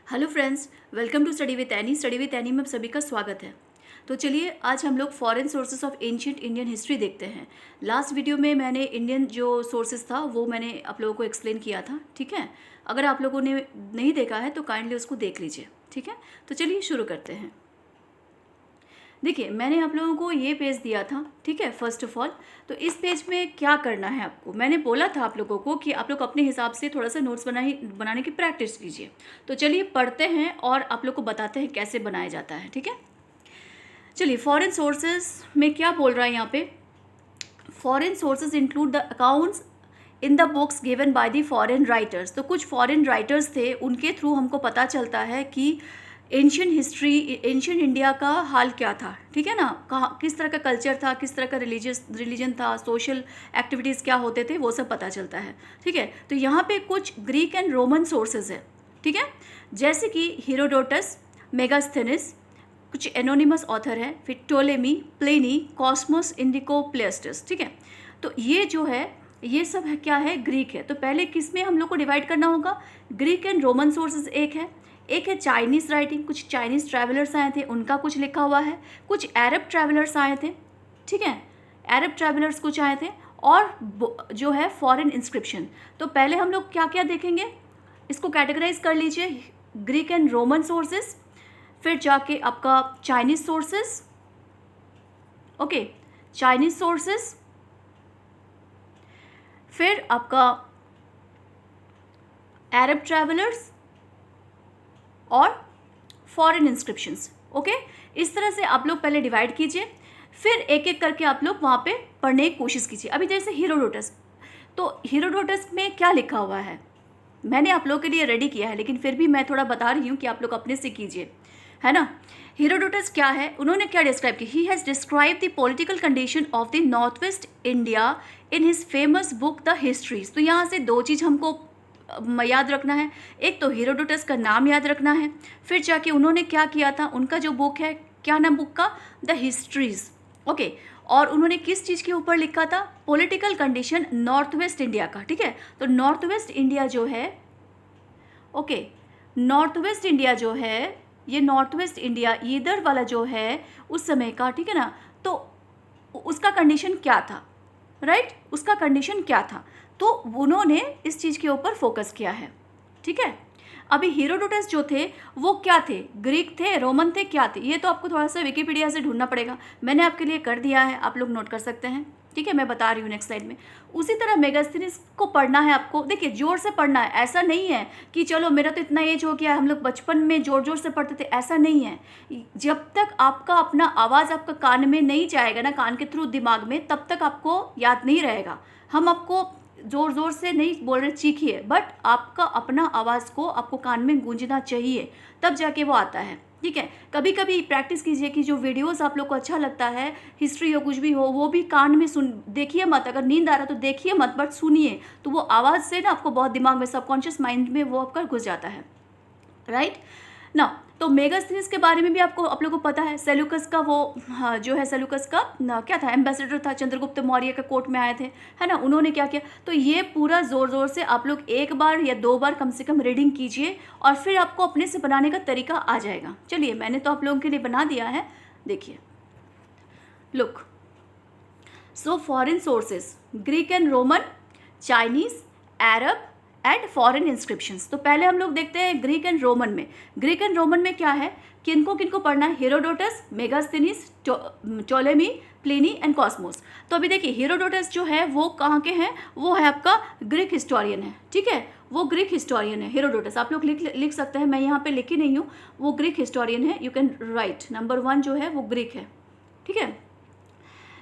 Hello friends, welcome to study with Annie. Study with Annie में आप सभी का स्वागत है। तो चलिए आज हम लोग foreign sources of ancient Indian history देखते हैं। लास्ट वीडियो में मैंने इंडियन जो सोर्सेस था वो मैंने आप लोगों को एक्सप्लेन किया था, ठीक है। अगर आप लोगों ने नहीं देखा है तो काइंडली उसको देख लीजिए, ठीक है। तो चलिए शुरू करते हैं। देखिए, मैंने आप लोगों को ये पेज दिया था, ठीक है। फर्स्ट ऑफ ऑल तो इस पेज में क्या करना है आपको, मैंने बोला था आप लोगों को कि आप लोग अपने हिसाब से थोड़ा सा नोट्स बनाने की प्रैक्टिस कीजिए। तो चलिए पढ़ते हैं और आप लोग को बताते हैं कैसे बनाया जाता है, ठीक है। चलिए, फॉरेन सोर्सेज में क्या बोल रहा है यहाँ पे। Foreign sources include the accounts in the books given by the foreign writers. तो कुछ फॉरेन राइटर्स थे, उनके थ्रू हमको पता चलता है कि एंशियंट हिस्ट्री, एंशियंट इंडिया का हाल क्या था, ठीक है ना। कहाँ किस तरह का कल्चर था, किस तरह का रिलीजन था, सोशल एक्टिविटीज़ क्या होते थे, वो सब पता चलता है, ठीक है। तो यहाँ पे कुछ ग्रीक एंड रोमन सोर्सेज है, ठीक है। जैसे कि हीरोडोटस, मेगास्थेनिस, कुछ एनोनिमस ऑथर है, फिर टोलेमी, प्लेनी, कॉस्मोस, इंडिको, प्लेस्टस, ठीक है। तो ये जो है ये सब है क्या है, ग्रीक है। तो पहले किस में हम लोग को डिवाइड करना होगा, ग्रीक एंड रोमन सोर्सेज एक है चाइनीज़ राइटिंग, कुछ चाइनीज़ ट्रैवलर्स आए थे उनका कुछ लिखा हुआ है, कुछ अरब ट्रैवलर्स आए थे, ठीक है। अरब ट्रैवलर्स कुछ आए थे, और जो है फॉरेन इंस्क्रिप्शन। तो पहले हम लोग क्या क्या देखेंगे, इसको कैटेगराइज कर लीजिए, ग्रीक एंड रोमन सोर्सेज, फिर जाके आपका Chinese sources, okay, Chinese sources, फिर आपका अरब ट्रैवलर्स और फॉरेन इंस्क्रिप्शंस, ओके। इस तरह से आप लोग पहले डिवाइड कीजिए, फिर एक एक करके आप लोग वहाँ पे पढ़ने की कोशिश कीजिए। अभी जैसे हीरोडोटस, तो हीरोडोटस में क्या लिखा हुआ है मैंने आप लोगों के लिए रेडी किया है, लेकिन फिर भी मैं थोड़ा बता रही हूँ कि आप लोग अपने से कीजिए, है ना। हीरोडोटस क्या है, उन्होंने क्या डिस्क्राइब किया, he has describe the political condition of the north west India in his famous book the histories. तो यहाँ से दो चीज़ हमको याद रखना है, एक तो हीरोडोटस का नाम याद रखना है, फिर जाके उन्होंने क्या किया था, उनका जो बुक है, क्या नाम बुक का, द हिस्ट्रीज, ओके। और उन्होंने किस चीज़ के ऊपर लिखा था, political condition north west India का, ठीक है। तो नॉर्थ वेस्ट इंडिया जो है, ओके, नॉर्थ वेस्ट इंडिया जो है, ये नॉर्थ वेस्ट इंडिया इधर वाला जो है उस समय का, ठीक है ना। तो उसका कंडीशन क्या था, राइट, उसका कंडीशन क्या था, तो उन्होंने इस चीज़ के ऊपर फोकस किया है, ठीक है। अभी हीरोडोटस जो थे वो क्या थे, ग्रीक थे, रोमन थे, क्या थे, ये तो आपको थोड़ा सा विकिपीडिया से ढूंढना पड़ेगा, मैंने आपके लिए कर दिया है, आप लोग नोट कर सकते हैं, ठीक है। मैं बता रही हूँ नेक्स्ट स्लाइड में। उसी तरह मेगास्थनीज को पढ़ना है आपको, देखिए जोर से पढ़ना है, ऐसा नहीं है कि चलो मेरा तो इतना एज हो गया है, हम लोग बचपन में जोर जोर से पढ़ते थे, ऐसा नहीं है। जब तक आपका अपना आवाज़ आपका कान में नहीं जाएगा ना, कान के थ्रू दिमाग में, तब तक आपको याद नहीं रहेगा। हम आपको ज़ोर ज़ोर से नहीं बोल रहे चीखिए, बट आपका अपना आवाज़ को आपको कान में गूंजना चाहिए, तब जाके वो आता है, ठीक है। कभी कभी प्रैक्टिस कीजिए कि जो वीडियोस आप लोग को अच्छा लगता है, हिस्ट्री हो कुछ भी हो, वो भी कान में सुन, देखिए मत, अगर नींद आ रहा तो देखिए मत, बट सुनिए, तो वो आवाज़ से ना आपको बहुत दिमाग में, सबकॉन्शियस माइंड में वो आपका घुस जाता है, राइट ना। तो मेगास्थनीज के बारे में भी आपको आप लोगों को पता है, सेल्यूकस का वो, हाँ, जो है सेल्यूकस का क्या था, एम्बेसडर था, चंद्रगुप्त मौर्य के कोर्ट में आए थे, है ना। उन्होंने क्या किया, तो ये पूरा ज़ोर ज़ोर से आप लोग एक बार या दो बार कम से कम रीडिंग कीजिए, और फिर आपको अपने से बनाने का तरीका आ जाएगा। चलिए, मैंने तो आप लोगों के लिए बना दिया है, देखिए, look. So foreign sources, Greek and Roman, Chinese, Arab and foreign inscriptions. तो पहले हम लोग देखते हैं ग्रीक एंड रोमन में। ग्रीक एंड रोमन में क्या है, किनको किनको पढ़ना है, Herodotus, Megasthenes, Ptolemy, Pliny and Cosmos. तो अभी देखिए, हीरोडोटस जो है वो कहाँ के हैं, वो है आपका ग्रीक हिस्टोरियन है, ठीक है। वो ग्रीक हिस्टोरियन है हीरोडोटस, आप लोग लिख सकते हैं, मैं यहाँ पे लिखी नहीं हूँ, वो ग्रीक हिस्टोरियन है, यू कैन राइट, नंबर 1 जो है वो ग्रीक है, ठीक है।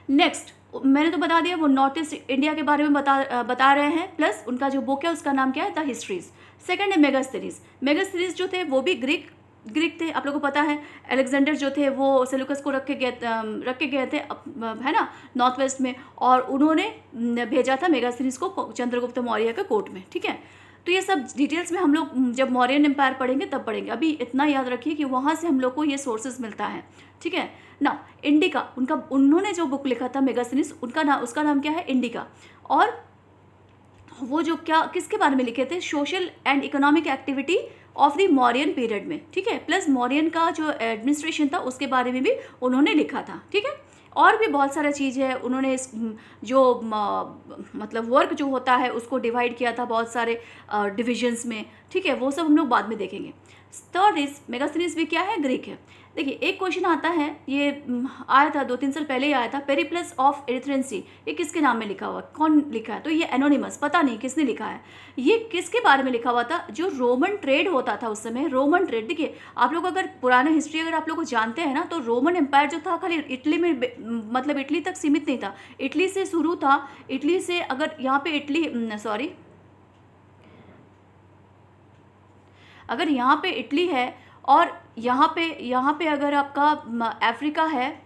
नेक्स्ट मैंने तो बता दिया, वो नॉर्थ ईस्ट इंडिया के बारे में बता रहे हैं, प्लस उनका जो बुक है उसका नाम क्या है, द हिस्ट्रीज। सेकंड है मेगास्थनीज। मेगास्थनीज जो थे वो भी ग्रीक थे, आप लोगों को पता है। अलेक्जेंडर जो थे वो सेल्यूकस को रख के गए थे, है ना, नॉर्थ वेस्ट में, और उन्होंने भेजा था मेगास्थनीज को चंद्रगुप्त मौर्य के कोर्ट में, ठीक है। तो ये सब डिटेल्स में हम लोग जब मौर्यन एम्पायर पढ़ेंगे तब पढ़ेंगे, अभी इतना याद रखिए कि वहाँ से हम लोग को ये सोर्सेज मिलता है, ठीक है ना। इंडिका, उन्होंने जो बुक लिखा था मेगास्थनीज, उसका नाम क्या है, इंडिका। और वो जो क्या किसके बारे में लिखे थे, social and economic activity of the Mauryan period में, ठीक है। प्लस मौर्यन का जो एडमिनिस्ट्रेशन था उसके बारे में भी उन्होंने लिखा था, ठीक है। और भी बहुत सारा चीज़ है, उन्होंने जो मतलब वर्क जो होता है उसको डिवाइड किया था बहुत सारे डिविजन्स में, ठीक है। वो सब हम लोग बाद में देखेंगे। थर्ड इज मेगास्थनीज भी क्या है, ग्रीक है। देखिए एक क्वेश्चन आता है, ये आया था 2-3 साल पहले ही आया था, पेरिप्लस ऑफ एरिथ्रियन सी, ये किसके नाम में लिखा हुआ, कौन लिखा है, तो ये एनोनिमस, पता नहीं किसने लिखा है। ये किसके बारे में लिखा हुआ था, जो रोमन ट्रेड होता था उस समय, रोमन ट्रेड। देखिए आप लोग अगर पुराना हिस्ट्री अगर आप लोग को जानते हैं ना, तो रोमन एम्पायर जो था खाली इटली में मतलब इटली तक सीमित नहीं था, इटली से शुरू था। इटली से अगर यहाँ पे अगर यहाँ पे इटली है और यहाँ पे अगर आपका अफ्रीका है,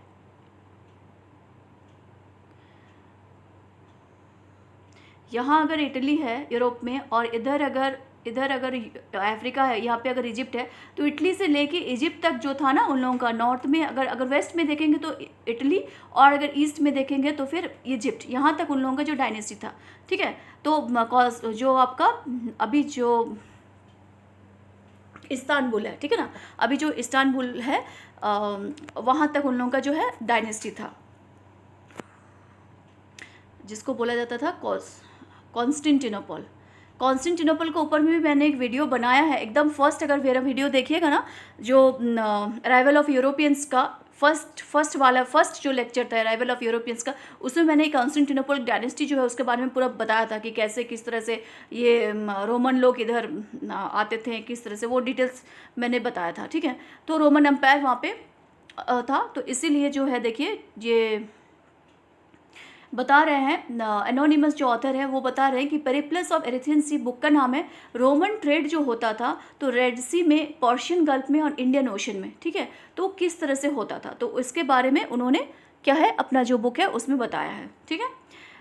यहाँ अगर इटली है यूरोप में, और इधर अगर अफ्रीका है, यहाँ पे अगर इजिप्ट है, तो इटली से लेके इजिप्ट तक जो था ना उन लोगों का, नॉर्थ में अगर वेस्ट में देखेंगे तो इटली, और अगर ईस्ट में देखेंगे तो फिर इजिप्ट, यहाँ तक उन लोगों का जो डायनेस्टी था, ठीक है। तो जो आपका अभी जो इस्तांबुल है, ठीक है ना, अभी जो इस्तांबुल है वहाँ तक उन लोगों का जो है डायनेस्टी था, जिसको बोला जाता था कॉन्स्टेंटिनोपल के ऊपर में भी मैंने एक वीडियो बनाया है, एकदम फर्स्ट अगर मेरा वीडियो देखिएगा ना, जो अराइवल ऑफ यूरोपियंस का फर्स्ट जो लेक्चर था अराइवल ऑफ यूरोपियंस का, उसमें मैंने कॉन्स्टेंटिनोपल डायनेस्टी जो है उसके बारे में पूरा बताया था कि कैसे किस तरह से ये रोमन लोग इधर आते थे, किस तरह से, वो डिटेल्स मैंने बताया था, ठीक है। तो रोमन एम्पायर वहाँ पे था, तो इसीलिए जो है देखिए ये बता रहे हैं, एनोनिमस जो ऑथर है वो बता रहे हैं कि Periplus of Erythraean Sea book का नाम है। रोमन ट्रेड जो होता था तो रेड सी में, पर्शियन गल्फ में और इंडियन ओशन में, ठीक है, तो किस तरह से होता था, तो इसके बारे में उन्होंने क्या है अपना जो बुक है उसमें बताया है, ठीक है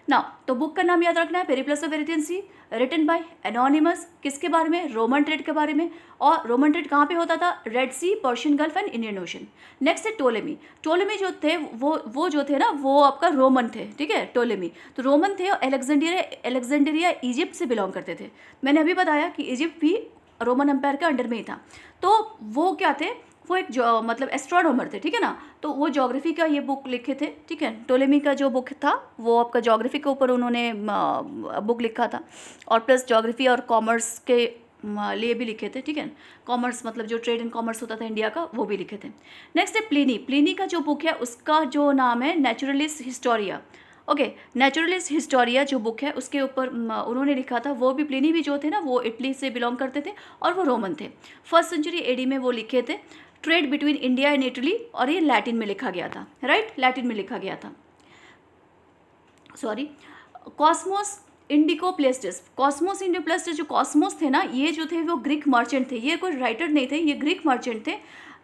ना। तो बुक का नाम याद रखना है, Periplus of Erythraean Sea, written by anonymous, किसके बारे में, रोमन ट्रेड के बारे में। और रोमन ट्रेड कहाँ पे होता था, Red Sea, Persian Gulf and Indian Ocean. Next है टोलेमी जो थे वो जो थे ना वो आपका रोमन थे, ठीक है, टोलेमी तो रोमन थे और एलेक्जेंड्रिया इजिप्ट से बिलोंग करते थे। मैंने अभी बताया कि इजिप्ट भी रोमन एम्पायर के अंडर में ही था। तो वो क्या थे, वो एक मतलब एस्ट्रोनॉमर थे, ठीक है ना। तो वो ज्योग्राफी का ये बुक लिखे थे, ठीक है। टोलेमी का जो बुक था वो आपका ज्योग्राफी के ऊपर उन्होंने बुक लिखा था, और प्लस ज्योग्राफी और कॉमर्स के लिए भी लिखे थे, ठीक है। कॉमर्स मतलब जो ट्रेड एंड कॉमर्स होता था इंडिया का, वो भी लिखे थे। नेक्स्ट है प्लिनी का जो बुक है उसका जो नाम है naturalist Historia, okay. Naturalist Historia जो बुक है उसके ऊपर उन्होंने लिखा था। वो भी प्लिनी भी जो थे ना वो इटली से बिलोंग करते थे और वो रोमन थे। 1st सेंचुरी एडी में वो लिखे थे, trade between India and Italy, और ये लैटिन में लिखा गया था, राइट, लैटिन में लिखा गया था, सॉरी। कॉस्मोस इंडिको प्लेस्टस, कॉस्मोस इंडिको प्लेस्टस, जो कॉस्मोस थे ना ये जो थे वो ग्रीक मर्चेंट थे, ये कोई राइटर नहीं थे, ये ग्रीक मर्चेंट थे,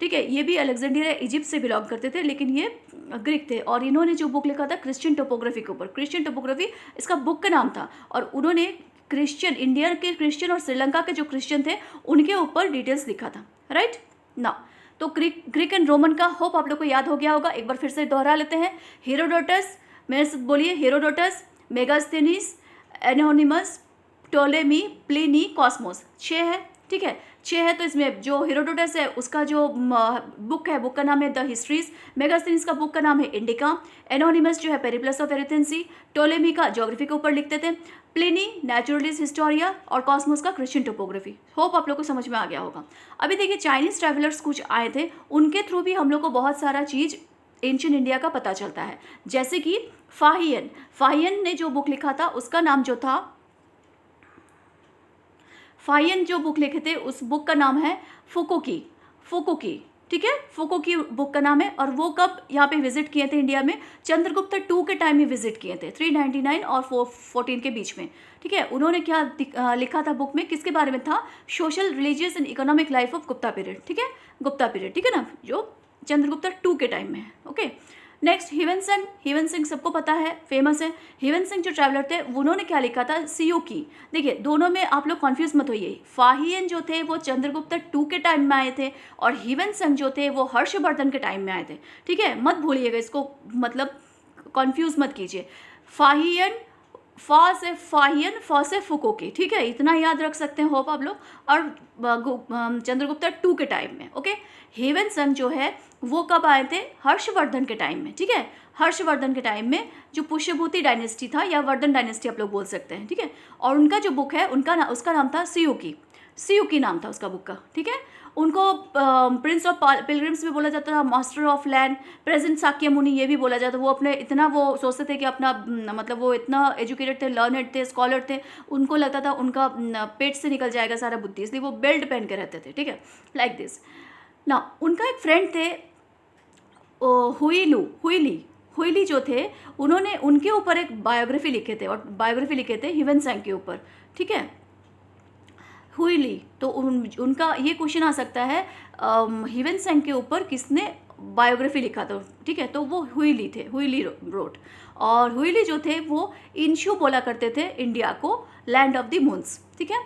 ठीक है। ये भी अलेक्जेंड्रिया इजिप्ट से बिलोंग करते थे, लेकिन ये ग्रीक थे। और इन्होंने जो बुक लिखा था क्रिश्चियन टोपोग्राफी के ऊपर, क्रिश्चियन टोपोग्राफी इसका बुक का नाम था, और उन्होंने क्रिश्चियन, इंडिया के क्रिश्चियन और श्रीलंका के जो क्रिश्चियन थे उनके ऊपर डिटेल्स लिखा था, राइट ना। तो ग्रीक एंड रोमन का होप आप लोग को याद हो गया होगा, एक बार फिर से दोहरा लेते हैं। हेरोडोटस, मेरे साथ बोलिए, Herodotus, Megasthenes, anonymous, Ptolemy, Pliny, Cosmos, 6 है, ठीक है, 6 है। तो इसमें जो हेरोडोटस है उसका जो बुक है, बुक का नाम है द हिस्ट्रीज, मेगास्थनीज का बुक का नाम है इंडिका, एनोनिमस जो है Periplus of Erythraean Sea, Ptolemy का ज्योग्राफी के ऊपर लिखते थे, प्लिनी नेचुरलिस्ट हिस्टोरिया, और कॉस्मोस का क्रिश्चियन टोपोग्राफी। होप आप लोग को समझ में आ गया होगा। अभी देखिए चाइनीज़ ट्रैवलर्स कुछ आए थे, उनके थ्रू भी हम लोग को बहुत सारा चीज़ एंशिएंट इंडिया का पता चलता है, जैसे कि फाहियन ने जो बुक लिखा था उसका नाम जो था, फाहियन जो बुक लिखे थे उस बुक का नाम है फुकोकी, ठीक है, फुकोकी बुक का नाम है। और वो कब यहाँ पे विजिट किए थे इंडिया में, चंद्रगुप्त 2 के टाइम में विजिट किए थे, 399 और 414 के बीच में, ठीक है। उन्होंने क्या लिखा था बुक में, किसके बारे में था, social, religious and economic life of Gupta period, ठीक है, गुप्ता पीरियड, ठीक है ना, जो चंद्रगुप्त 2 के टाइम में है, ओके। नेक्स्ट हिवन सिंह सबको पता है, फेमस है। हिवन सिंह जो ट्रैवलर थे उन्होंने क्या लिखा था, सियोकी। देखिए दोनों में आप लोग कन्फ्यूज मत होइए, फाहियन जो थे वो चंद्रगुप्त 2 के टाइम में आए थे, और हिवन सिंह जो थे वो हर्षवर्धन के टाइम में आए थे, ठीक है, मत भूलिएगा इसको, मतलब कन्फ्यूज मत कीजिए। फाहियन फा से फाहियन, फा से फुकोकी, ठीक है, इतना याद रख सकते हैं होप आप लोग। और चंद्रगुप्ता 2 के टाइम में, ओके। हेवन संग जो है वो कब आए थे? हर्षवर्धन के टाइम में, ठीक है, हर्षवर्धन के टाइम में, जो पुष्यभूति डायनेस्टी था या वर्धन डायनेस्टी आप लोग बोल सकते हैं, ठीक है। और उनका जो बुक है उसका नाम था सियुकी, सियुकी नाम था उसका बुक का, ठीक है। उनको प्रिंस ऑफ पिलग्रिम्स भी बोला जाता था, master of land, present Shakya मुनि ये भी बोला जाता। वो अपने इतना वो सोचते थे कि अपना मतलब वो इतना एजुकेटेड थे, लर्नड थे, स्कॉलर थे, उनको लगता था उनका पेट से निकल जाएगा सारा बुद्धि, इसलिए वो बेल्ट पहन के रहते थे, ठीक है, लाइक दिस ना। उनका एक फ्रेंड थे हुईली जो थे, उन्होंने उनके ऊपर एक बायोग्राफी लिखे थे, और बायोग्राफी लिखे थे हिवन सैंग के ऊपर, ठीक है, हुईली। तो उनका ये क्वेश्चन आ सकता है हिवन सैंग के ऊपर किसने बायोग्राफी लिखा था, ठीक है, तो वो हुईली थे, हुईली रोट। और हुईली जो थे वो इंशु बोला करते थे इंडिया को, लैंड ऑफ द मून्स, ठीक है।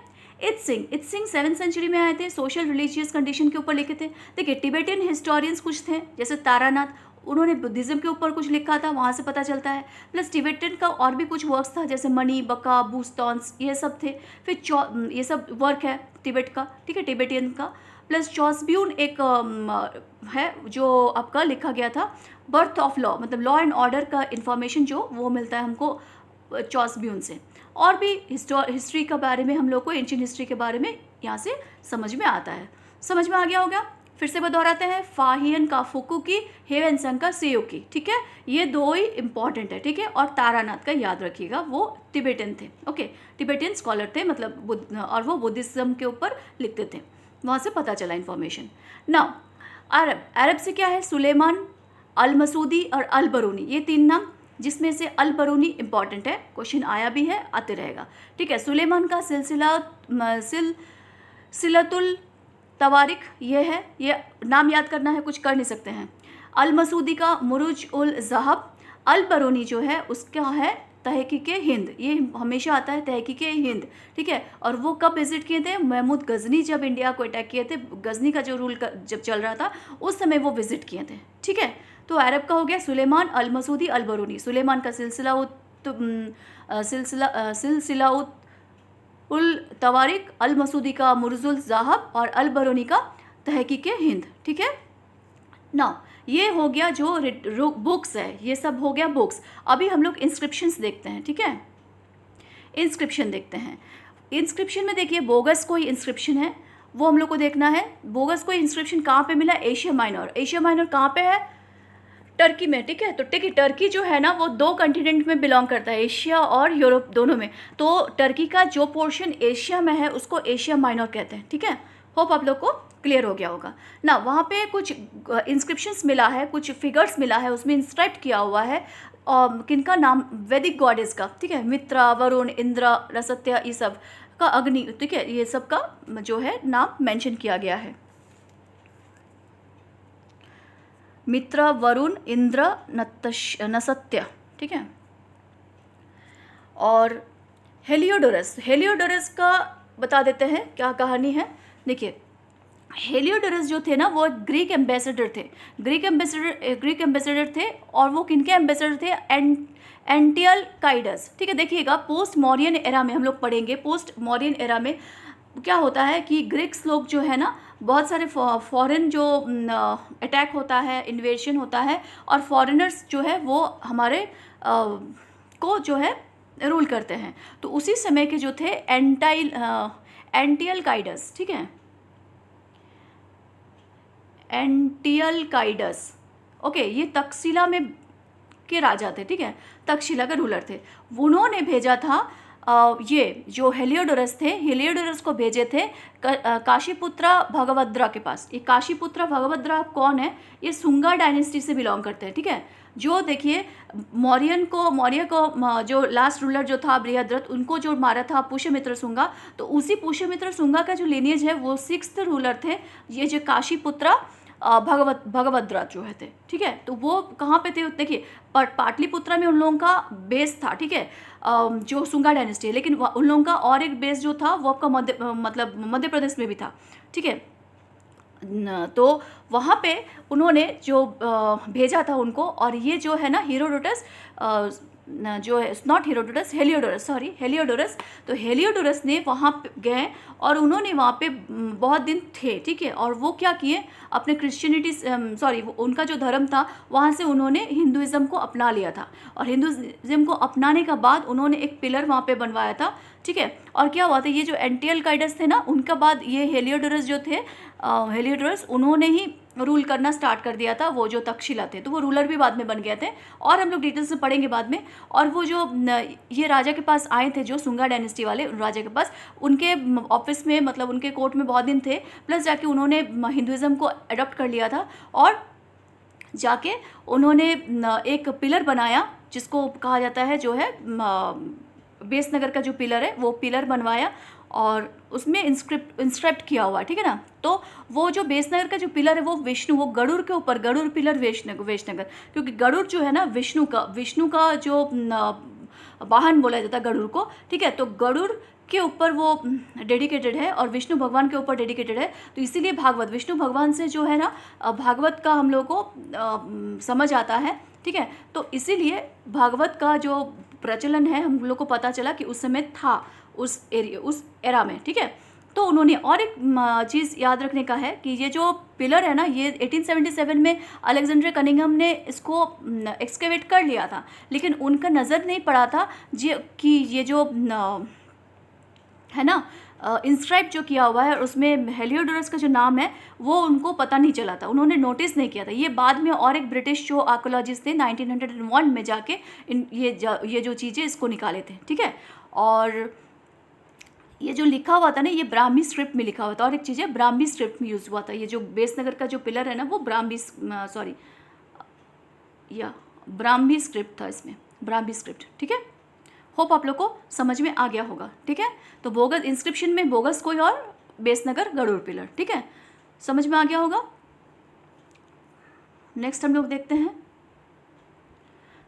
इत्सिंग 7th सेंचुरी में आए थे, सोशल रिलीजियस कंडीशन के ऊपर लिखे थे। देखिए टिबेटियन हिस्टोरियंस कुछ थे, जैसे तारानाथ, उन्होंने बुद्धिज़्म के ऊपर कुछ लिखा था, वहाँ से पता चलता है। प्लस टिबेटन का और भी कुछ वर्क्स था, जैसे मणि, बका, बूस्टॉन्स, ये सब थे। फिर ये सब वर्क है टिबेट का, ठीक है, टिबेटियन का। प्लस चॉसब्यून एक है जो आपका लिखा गया था, बर्थ ऑफ लॉ, मतलब लॉ एंड ऑर्डर का इंफॉर्मेशन जो वो मिलता है हमको चॉसब्यून से। और भी हिस्ट्री के बारे में हम लोग को, एंशियंट हिस्ट्री के बारे में यहाँ से समझ में आता है। समझ में आ गया होगा? फिर से दोहराते हैं, फाहियन का फुकुकी, हेवन संग का सियुकी, ठीक है, ये दो ही इंपॉर्टेंट है, ठीक है। और तारानाथ का याद रखिएगा, वो टिबेटन थे, ओके, टिबेटियन स्कॉलर थे, मतलब और वो बुद्धिज्म के ऊपर लिखते थे, वहाँ से पता चला इन्फॉर्मेशन। नाउ अरब से क्या है? सुलेमान, अल मसूदी और अल बरूनी, ये 3 नाम, जिसमें से अल बरूनी इंपॉर्टेंट है, क्वेश्चन आया भी है, आते रहेगा, ठीक है। सुलेमान का सिलतुल तवारिक ये है, ये नाम याद करना है, कुछ कर नहीं सकते हैं। अल मसूदी का मुरुज उल ज़हब, अल बरूनी जो है उसका है तहकीक हिंद, ये हमेशा आता है तहकीक हिंद, ठीक है। और वो कब विजिट किए थे? महमूद गजनी जब इंडिया को अटैक किए थे, गजनी का जो रूल जब चल रहा था उस समय वो विजिट किए थे, ठीक है। तो अरब का हो गया सुलेमान, अल मसूदी, अल बरूनी। सुलेमान का सिलसिला उल तवारिक, अल मसूदी का मुर्जुल ज़ाहब और अल बरूनी का तहकीक हिंद, ठीक है ना। ये हो गया जो बुक्स है, ये सब हो गया बुक्स। अभी हम लोग इंस्क्रिप्शंस देखते हैं, ठीक है, इंस्क्रिप्शन देखते हैं। इंस्क्रिप्शन में देखिए बोगस कोई इंस्क्रिप्शन है, वो हम लोग को देखना है। बोगस कोई इंस्क्रिप्शन कहाँ पे मिला? Asia minor. एशिया माइनर कहाँ पे है? टर्की में, ठीक है। तो ठीक है, टर्की जो है ना वो 2 कॉन्टिनेंट में बिलोंग करता है, एशिया और यूरोप दोनों में। तो टर्की का जो पोर्शन एशिया में है उसको एशिया माइनर कहते हैं, ठीक है। होप आप लोग को क्लियर हो गया होगा ना। वहाँ पे कुछ इंस्क्रिप्शंस मिला है, कुछ फिगर्स मिला है, उसमें इंस्क्राइब किया हुआ है और किनका नाम? वैदिक गॉडेस का, ठीक है, मित्रा, वरुण, इंद्र, रसत्य, ये सब का, अग्नि, ठीक है, ये सब का जो है नाम मेंशन किया गया है। मित्र, वरुण, इंद्र, नसत्य, ठीक है। और हेलियोडोरस का बता देते हैं क्या कहानी है। देखिए हेलियोडोरस जो थे ना वो ग्रीक एम्बेसडर थे, ग्रीक एम्बेसडर थे। और वो किनके एम्बेसडर थे? एंटियल काइडस, ठीक है। देखिएगा पोस्ट मॉरियन एरा में हम लोग पढ़ेंगे, पोस्ट मॉरियन एरा में क्या होता है कि ग्रीक्स लोग जो है ना, बहुत सारे फॉरेन जो अटैक होता है, इन्वेशन होता है, और फॉरेनर्स जो है वो हमारे को जो है रूल करते हैं। तो उसी समय के जो थे एंटियल काइडस, ठीक है, एंटियल काइडस, ओके, ये तक्षशिला में के राजा थे, ठीक है, तक्षशिला के रूलर थे। उन्होंने भेजा था ये जो हेलियोडोरस थे, हेलियोडोरस को भेजे थे काशीपुत्रा भगवद्रा के पास। ये काशीपुत्रा भगवद्रा कौन है? ये सुंगा डायनेस्टी से बिलोंग करते हैं, ठीक है। जो देखिए मौर्य को जो लास्ट रूलर जो था बृहद्रथ, उनको जो मारा था पुष्यमित्र शुंगा, तो उसी पुष्यमित्र शुंगा का जो लिनियज है वो 6th रूलर थे, ये जो काशीपुत्रा भगवद्रा जो है थे, ठीक है। तो वो कहाँ पे थे? देखिए पाटलिपुत्रा में उन लोगों का बेस था, ठीक है, जो सुंगा डायनेस्टी है। लेकिन उन लोगों का और एक बेस जो था वो आपका मध्य प्रदेश में भी था, ठीक है। तो वहाँ पे उन्होंने जो भेजा था उनको, और ये जो है ना हेरोडोटस जो है not Herodotus, Heliodorus, sorry Heliodorus. तो हेलियोडोरस ने वहाँ पे गए और उन्होंने वहाँ पे बहुत दिन थे, ठीक है। और वो क्या किए, अपने क्रिश्चियनिटी, सॉरी उनका जो धर्म था वहाँ से उन्होंने हिंदुज़म को अपना लिया था। और हिंदुज़म को अपनाने का बाद उन्होंने एक पिलर वहाँ पे बनवाया था, ठीक है। और क्या हुआ था, ये जो एंटिअल्काइडस थे ना, उनका बाद ये हेलियोडोरस जो थे, हेलियोडोरस उन्होंने ही रूल करना स्टार्ट कर दिया था। वो जो तक्षशिला थे तो वो रूलर भी बाद में बन गए थे, और हम लोग डिटेल्स में पढ़ेंगे बाद में। और वो जो ये राजा के पास आए थे, जो सुंगा डायनेस्टी वाले राजा के पास, उनके ऑफिस में, मतलब उनके कोर्ट में बहुत दिन थे, प्लस जाके उन्होंने हिंदुज़म को अडॉप्ट कर लिया था। और जाके उन्होंने एक पिलर बनाया जिसको कहा जाता है, जो है बेसनगर का जो पिलर है वो पिलर बनवाया, और उसमें इंस्क्रिप्ट किया हुआ है, ठीक है ना। तो वो जो बेसनगर का जो पिलर है वो विष्णु, वो गरुड़ के ऊपर, गरुड़ पिलर वेशनगर, क्योंकि गरुड़ जो है ना विष्णु का जो वाहन बोला जाता है गरुड़ को, ठीक है। तो गरुड़ के ऊपर वो डेडिकेटेड है और विष्णु भगवान के ऊपर डेडिकेटेड है। तो इसीलिए भागवत विष्णु भगवान से जो है ना, भागवत का हम लोग को समझ आता है, ठीक है। तो इसीलिए भागवत का जो प्रचलन है हम लोग को पता चला कि उस समय था, उस एरा में, ठीक है। तो उन्होंने और एक चीज़ याद रखने का है कि ये जो पिलर है ना, ये 1877 में अलेक्जेंडर कनिंघम ने इसको एक्सकेवेट कर लिया था, लेकिन उनका नज़र नहीं पड़ा था कि ये जो है ना इंस्क्राइब जो किया हुआ है और उसमें हेलियोडोरस का जो नाम है वो उनको पता नहीं चला था, उन्होंने नोटिस नहीं किया था। ये बाद में और एक ब्रिटिश जो आर्कोलॉजिस्ट थे 1901 में जाके ये जो चीज़ें इसको निकाले थे, ठीक है। और ये जो लिखा हुआ था ना, ये ब्राह्मी स्क्रिप्ट में लिखा हुआ था। और एक चीज़ है, ब्राह्मी स्क्रिप्ट में यूज़ हुआ था। ये जो बेसनगर का जो पिलर है ना, वो ब्राह्मी स्क्रिप्ट था, इसमें ब्राह्मी स्क्रिप्ट, ठीक है। होप आप लोग को समझ में आ गया होगा, ठीक है। तो बोगस इंस्क्रिप्शन में बोगस कोई और बेसनगर गरुड़ पिलर, ठीक है, समझ में आ गया होगा। नेक्स्ट हम लोग देखते हैं।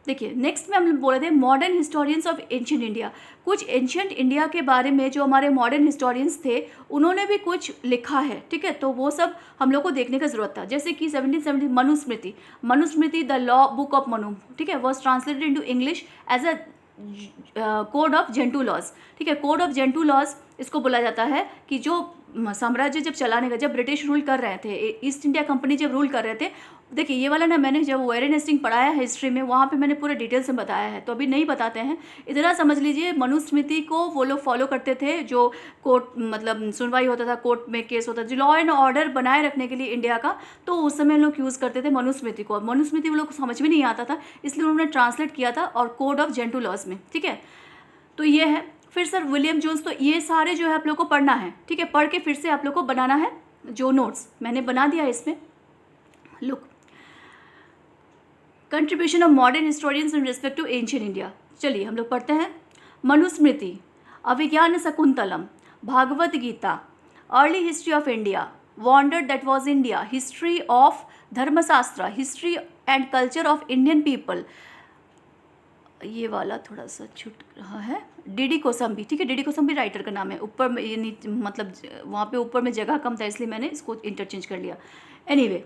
देखिए नेक्स्ट में हम बोले थे modern historians of ancient India. कुछ एंशिएंट इंडिया के बारे में जो हमारे मॉडर्न हिस्टोरियंस थे उन्होंने भी कुछ लिखा है, ठीक है। तो वो सब हम लोग को देखने का जरूरत था। जैसे कि 1770 Manusmriti the law book of Manu, ठीक है, was translated into English as a code of Gentoo laws, ठीक है। कोड ऑफ जेंटू लॉज इसको बोला जाता है कि जो साम्राज्य जब चलाने का, जब ब्रिटिश रूल कर रहे थे, ईस्ट इंडिया कंपनी जब रूल कर रहे थे, देखिए ये वाला ना मैंने जब वेरेन हेस्टिंग पढ़ाया है हिस्ट्री में, वहाँ पे मैंने पूरे डिटेल से बताया है, तो अभी नहीं बताते हैं। इतना समझ लीजिए, मनुस्मृति को वो लोग फॉलो करते थे, जो कोर्ट मतलब सुनवाई होता था, कोर्ट में केस होता था, जो लॉ एंड ऑर्डर बनाए रखने के लिए इंडिया का, तो उस समय लोग यूज़ करते थे मनुस्मृति को। मनुस्मृति वो लोग समझ में नहीं आता था, इसलिए उन्होंने ट्रांसलेट किया था और कोड ऑफ जेंटू लॉज में, ठीक है। तो ये है। फिर सर विलियम जोन्स, तो ये सारे जो है आप लोग को पढ़ना है, ठीक है। पढ़ के फिर से आप लोग को बनाना है जो नोट्स मैंने बना दिया है इसमें। Look, contribution of modern historians in respect to ancient India. चलिए हम लोग पढ़ते हैं। Manusmriti, Abhijnana Shakuntalam, Bhagavad Gita, early history of India, wonder that was India, history of Dharmashastra, history and culture of Indian people, ये वाला थोड़ा सा छूट रहा है, डीडी कोसम्बी, ठीक है। डीडी कोसम्बी राइटर का नाम है। ऊपर में ये मतलब वहाँ पे ऊपर में जगह कम था इसलिए मैंने इसको इंटरचेंज कर लिया। एनीवे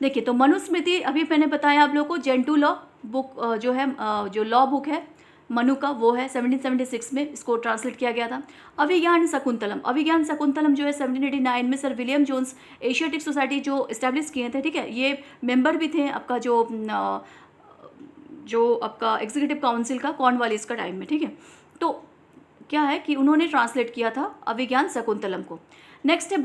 देखिए, तो मनुस्मृति अभी मैंने बताया आप लोगों को, जेंटू लॉ बुक जो है, जो लॉ बुक है मनु का, वो है 1776 में इसको ट्रांसलेट किया गया था। अभिज्ञान शकुंतलम जो है 1789 में Sir William Jones Asiatic Society जो इस्टेब्लिश किए थे, ठीक है। ये मेंबर भी थे आपका जो आपका एग्जीक्यूटिव काउंसिल का, कॉर्नवालिस का टाइम में, ठीक है। तो क्या है कि उन्होंने ट्रांसलेट किया था अभिज्ञान शकुंतलम को। नेक्स्ट है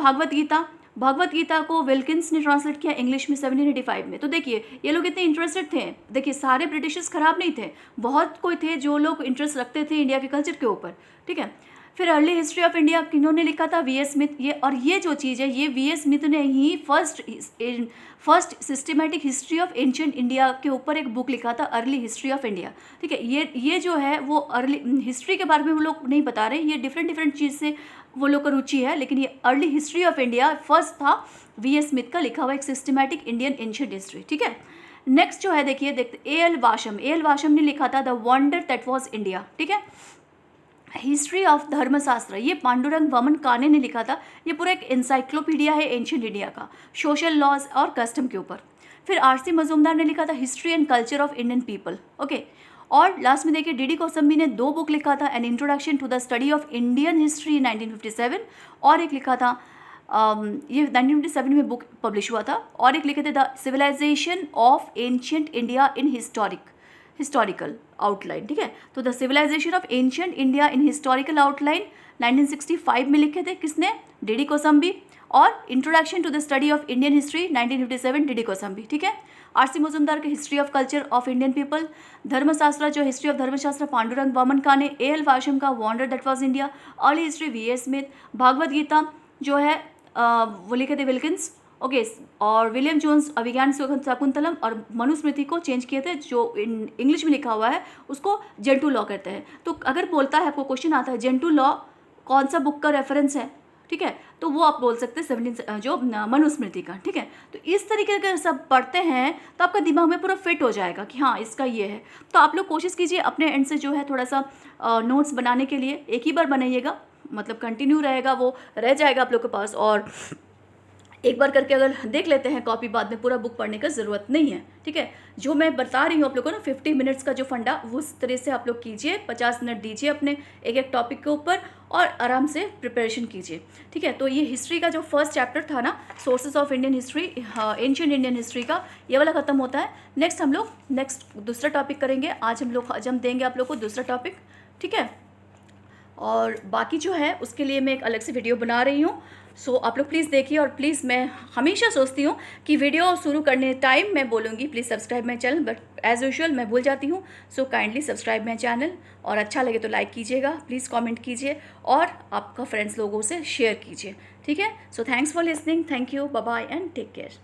भगवत गीता को विल्किंस ने ट्रांसलेट किया इंग्लिश में 1785 में। तो देखिए ये लोग इतने इंटरेस्टेड थे, देखिए सारे ब्रिटिशर्स खराब नहीं थे, बहुत कोई थे जो लोग इंटरेस्ट रखते थे इंडिया के कल्चर के ऊपर, ठीक है। फिर अर्ली हिस्ट्री ऑफ इंडिया किन्होंने लिखा था, वी.एस. स्मिथ। ये जो चीज़ है ये वी.एस. स्मिथ ने ही first systematic history of ancient India के ऊपर एक बुक लिखा था, अर्ली हिस्ट्री ऑफ इंडिया, ठीक है। ये जो है वो अर्ली हिस्ट्री के बारे में वो लोग नहीं बता रहे, ये डिफरेंट चीज़ से वो लोग का रुचि है, लेकिन ये early history of India first था वी.एस. स्मिथ का लिखा हुआ एक सिस्टमेटिक इंडियन एंशिएंट हिस्ट्री, ठीक है। नेक्स्ट जो है देखते ए.एल. वाशम ने लिखा था the wonder that was India, ठीक है। हिस्ट्री ऑफ धर्मशास्त्र, ये पांडुरंग वमन काने ने लिखा था। ये पूरा एक इंसाइक्लोपीडिया है एंशिएंट इंडिया का, सोशल लॉज और कस्टम के ऊपर। फिर आर.सी. मजूमदार ने लिखा था history and culture of Indian people, okay. और लास्ट में देखिए डी कौसम्बी ने 2 बुक लिखा था, an introduction to the study of Indian history 1957, और एक लिखा था ये 1957 में बुक पब्लिश हुआ था, और एक लिखे थे the civilisation of ancient India in historical outline, ठीक है। तो the civilisation of ancient India in historical outline 1965 में लिखे थे, किसने, डी कौसम्बी, और introduction to the study of Indian history 1957 D Kosambi, ठीक है। आर.सी. मुजुमदार के history of culture of Indian people, Dharmashastra जो हिस्ट्री ऑफ धर्मशास्त्र पांडुरंग वामन काने, A.L. वाशम का wonder that was India, early history V.A. Smith, Bhagavad Gita जो है वो लिखे थे विल्किंस, ओके, और विलियम जोन्स अभिज्ञान शकुंतलम, और मनुस्मृति को चेंज किए थे, जो इंग्लिश में लिखा हुआ है उसको जेंटू लॉ कहते हैं। तो अगर बोलता है, आपको क्वेश्चन आता है जेंटू लॉ कौन सा बुक का रेफरेंस है, ठीक है, तो वो आप बोल सकते हैं 17 जो मनुस्मृति का, ठीक है। तो इस तरीके के सब पढ़ते हैं तो आपका दिमाग में पूरा फिट हो जाएगा कि हाँ इसका ये है। तो आप लोग कोशिश कीजिए अपने एंड से जो है थोड़ा सा नोट्स बनाने के लिए, एक ही बार बनाइएगा, मतलब कंटिन्यू रहेगा, वो रह जाएगा आप लोग के पास, और एक बार करके अगर देख लेते हैं कॉपी, बाद में पूरा बुक पढ़ने का ज़रूरत नहीं है, ठीक है। जो मैं बता रही हूँ आप लोगों को ना 50 मिनट्स का जो फंडा, वो उस तरह से आप लोग कीजिए, 50 मिनट दीजिए अपने एक एक टॉपिक के ऊपर, और आराम से प्रिपरेशन कीजिए, ठीक है। तो ये हिस्ट्री का जो फर्स्ट चैप्टर था ना, sources of Indian history, ancient Indian history का, ये वाला ख़त्म होता है। नेक्स्ट हम लोग दूसरा टॉपिक करेंगे। आज हम देंगे आप लोग को दूसरा टॉपिक, ठीक है। और बाकी जो है उसके लिए मैं एक अलग से वीडियो बना रही हूँ, सो आप लोग प्लीज़ देखिए। और प्लीज़ मैं हमेशा सोचती हूँ कि वीडियो शुरू करने टाइम मैं बोलूँगी please subscribe my channel, but as usual मैं भूल जाती हूँ। So kindly subscribe my channel, और अच्छा लगे तो लाइक कीजिएगा, प्लीज़ कमेंट कीजिए, और आपका फ्रेंड्स लोगों से शेयर कीजिए, ठीक है। So thanks for listening, thank you, bye bye and take care.